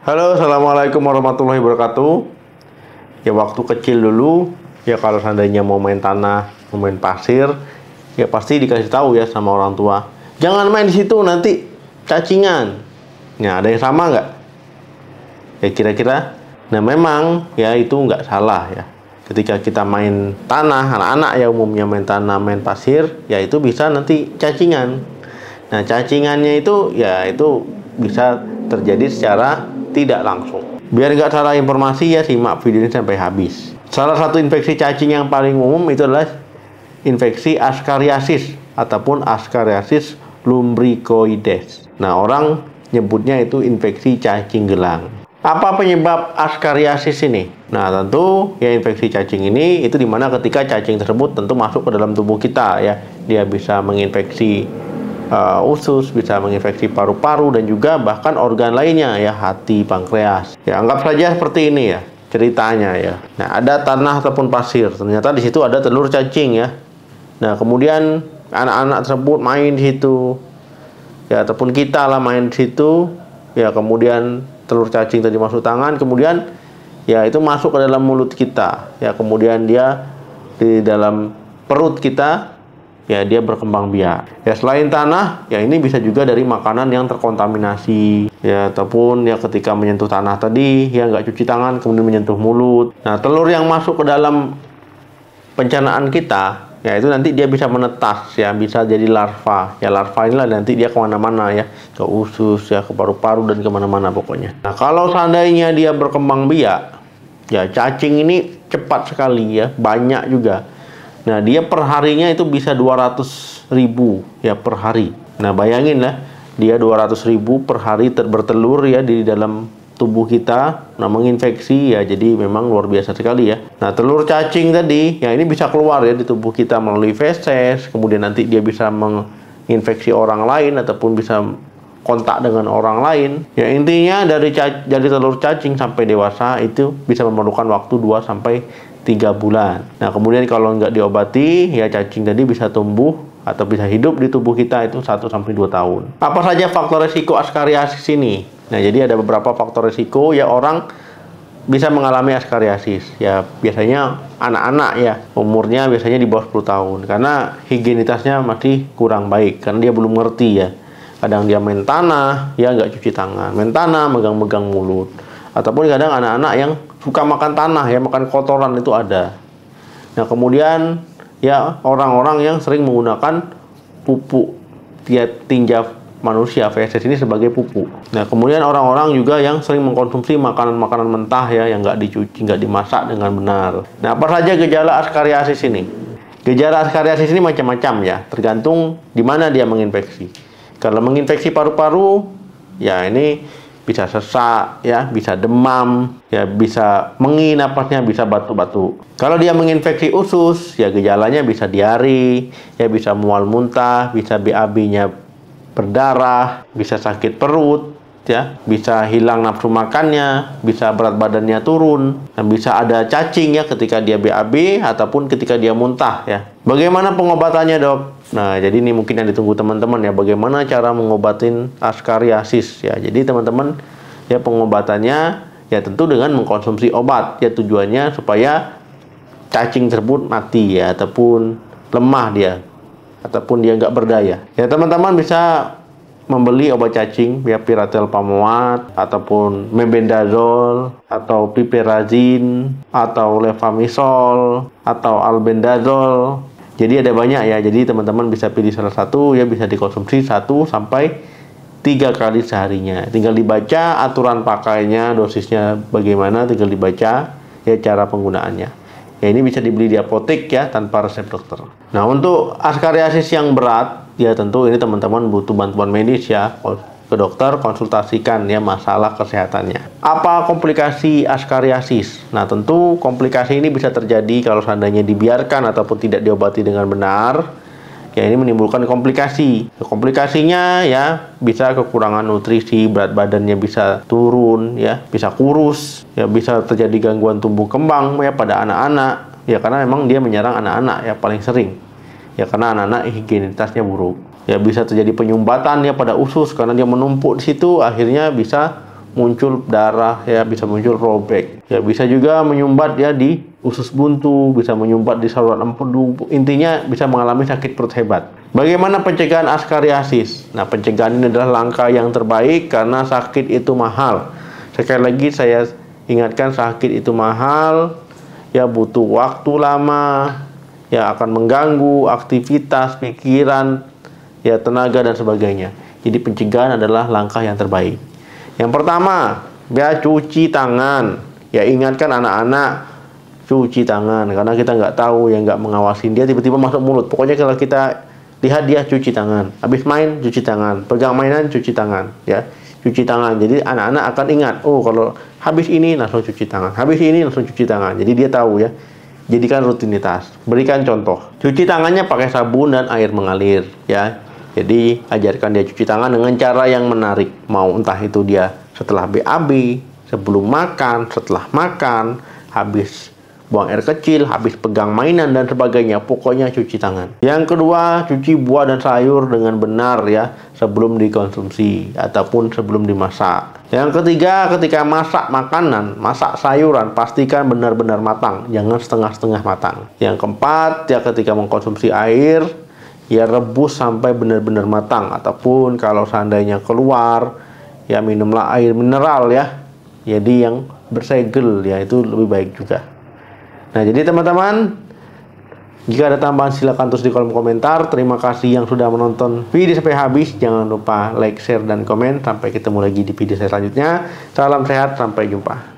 Halo, assalamualaikum warahmatullahi wabarakatuh. Ya waktu kecil dulu, ya kalau seandainya mau main tanah, mau main pasir, ya pasti dikasih tahu ya sama orang tua. Jangan main di situ, nanti cacingan. Nah, ada yang sama nggak? Ya kira-kira. Nah memang ya itu nggak salah ya. Ketika kita main tanah, anak-anak ya umumnya main tanah, main pasir, ya itu bisa nanti cacingan. Nah cacingannya itu ya itu bisa terjadi secara tidak langsung. Biar nggak salah informasi ya simak video ini sampai habis. Salah satu infeksi cacing yang paling umum itu adalah infeksi Ascariasis ataupun Ascariasis lumbricoides. Nah orang nyebutnya itu infeksi cacing gelang. Apa penyebab Ascariasis ini? Nah tentu ya infeksi cacing ini itu dimana ketika cacing tersebut tentu masuk ke dalam tubuh kita ya. Dia bisa menginfeksi usus, bisa menginfeksi paru-paru dan juga bahkan organ lainnya ya, hati, pankreas. Ya anggap saja seperti ini ya ceritanya ya. Nah ada tanah ataupun pasir, ternyata di situ ada telur cacing ya. Nah kemudian anak-anak tersebut main di situ ya, ataupun kita lah main di situ ya, kemudian telur cacing tadi masuk tangan, kemudian ya itu masuk ke dalam mulut kita ya, kemudian dia di dalam perut kita ya, dia berkembang biak. Ya selain tanah, ya ini bisa juga dari makanan yang terkontaminasi ya, ataupun ya ketika menyentuh tanah tadi ya nggak cuci tangan kemudian menyentuh mulut. Nah telur yang masuk ke dalam pencernaan kita ya itu nanti dia bisa menetas ya, bisa jadi larva ya. Larva inilah nanti dia kemana-mana ya, ke usus ya, ke paru-paru dan kemana-mana pokoknya. Nah kalau seandainya dia berkembang biak ya, cacing ini cepat sekali ya, banyak juga. Nah dia per harinya itu bisa 200.000 ya per hari. Nah bayangin lah, dia 200.000 per hari bertelur ya di dalam tubuh kita. Nah menginfeksi ya, jadi memang luar biasa sekali ya. Nah telur cacing tadi ya ini bisa keluar ya di tubuh kita melalui feses, kemudian nanti dia bisa menginfeksi orang lain ataupun bisa kontak dengan orang lain. Ya intinya dari telur cacing sampai dewasa itu bisa memerlukan waktu 2 sampai 3 bulan. Nah kemudian kalau nggak diobati ya cacing tadi bisa tumbuh atau bisa hidup di tubuh kita itu 1 sampai 2 tahun. Apa saja faktor resiko Ascariasis ini? Nah jadi ada beberapa faktor resiko ya orang bisa mengalami Ascariasis ya, biasanya anak-anak ya, umurnya biasanya di bawah 10 tahun karena higienitasnya masih kurang baik karena dia belum ngerti ya. Kadang dia main tanah ya nggak cuci tangan, main tanah megang-megang mulut, ataupun kadang anak-anak yang suka makan tanah ya, makan kotoran itu ada. Nah kemudian ya orang-orang yang sering menggunakan pupuk tinja manusia, feses ini sebagai pupuk. Nah kemudian orang-orang juga yang sering mengkonsumsi makanan-makanan mentah ya, yang nggak dicuci, nggak dimasak dengan benar. Nah apa saja gejala Ascariasis ini? Gejala Ascariasis ini macam-macam ya, tergantung di mana dia menginfeksi. Kalau menginfeksi paru-paru ya ini bisa sesak ya, bisa demam ya, bisa mengi napasnya, bisa batuk-batuk. Kalau dia menginfeksi usus ya gejalanya bisa diare ya, bisa mual muntah, bisa BAB-nya berdarah, bisa sakit perut ya, bisa hilang nafsu makannya, bisa berat badannya turun, dan bisa ada cacing ya ketika dia BAB ataupun ketika dia muntah ya. Bagaimana pengobatannya dok? Nah jadi ini mungkin yang ditunggu teman-teman ya, bagaimana cara mengobatin Ascariasis ya. Jadi teman-teman ya pengobatannya ya tentu dengan mengkonsumsi obat ya, tujuannya supaya cacing tersebut mati ya, ataupun lemah dia, ataupun dia nggak berdaya ya. Teman-teman bisa membeli obat cacing ya, Piratel Pamoat ataupun Mebendazole atau Piperazine atau Levamisol atau Albendazole. Jadi ada banyak ya, jadi teman-teman bisa pilih salah satu ya, bisa dikonsumsi 1 sampai 3 kali seharinya. Tinggal dibaca aturan pakainya, dosisnya bagaimana, tinggal dibaca ya cara penggunaannya. Ya ini bisa dibeli di apotek ya tanpa resep dokter. Nah untuk Ascariasis yang berat ya tentu ini teman-teman butuh bantuan medis ya, ke dokter, konsultasikan ya masalah kesehatannya. Apa komplikasi Ascariasis? Nah tentu komplikasi ini bisa terjadi kalau seandainya dibiarkan ataupun tidak diobati dengan benar ya, ini menimbulkan komplikasi. Komplikasinya ya bisa kekurangan nutrisi, berat badannya bisa turun ya, bisa kurus ya, bisa terjadi gangguan tumbuh kembang ya pada anak-anak ya, karena memang dia menyerang anak-anak ya paling sering ya, karena anak-anak higienitasnya buruk ya. Bisa terjadi penyumbatan ya pada usus karena dia menumpuk di situ, akhirnya bisa muncul darah, ya bisa muncul robek, ya bisa juga menyumbat ya di usus buntu, bisa menyumbat di saluran empedu, intinya bisa mengalami sakit perut hebat. Bagaimana pencegahan askariasis? Nah, pencegahan ini adalah langkah yang terbaik karena sakit itu mahal. Sekali lagi saya ingatkan, sakit itu mahal, ya butuh waktu lama, ya akan mengganggu aktivitas, pikiran, ya tenaga dan sebagainya. Jadi pencegahan adalah langkah yang terbaik. Yang pertama, ya cuci tangan. Ya ingatkan anak-anak cuci tangan, karena kita nggak tahu, ya nggak mengawasin dia tiba-tiba masuk mulut. Pokoknya kalau kita lihat dia cuci tangan, habis main cuci tangan, pegang mainan cuci tangan, ya cuci tangan. Jadi anak-anak akan ingat, oh kalau habis ini langsung cuci tangan, habis ini langsung cuci tangan. Jadi dia tahu ya. Jadikan rutinitas. Berikan contoh. Cuci tangannya pakai sabun dan air mengalir, ya. Jadi ajarkan dia cuci tangan dengan cara yang menarik. Mau entah itu dia setelah BAB, sebelum makan, setelah makan, habis buang air kecil, habis pegang mainan dan sebagainya. Pokoknya cuci tangan. Yang kedua, cuci buah dan sayur dengan benar ya, sebelum dikonsumsi ataupun sebelum dimasak. Yang ketiga, ketika masak makanan, masak sayuran, pastikan benar-benar matang, jangan setengah-setengah matang. Yang keempat, ya ketika mengkonsumsi air, ya rebus sampai benar-benar matang, ataupun kalau seandainya keluar, ya minumlah air mineral ya. Jadi yang bersegel ya, itu lebih baik juga. Nah, jadi teman-teman, jika ada tambahan silakan tulis di kolom komentar. Terima kasih yang sudah menonton video sampai habis. Jangan lupa like, share, dan komen. Sampai ketemu lagi di video saya selanjutnya. Salam sehat, sampai jumpa.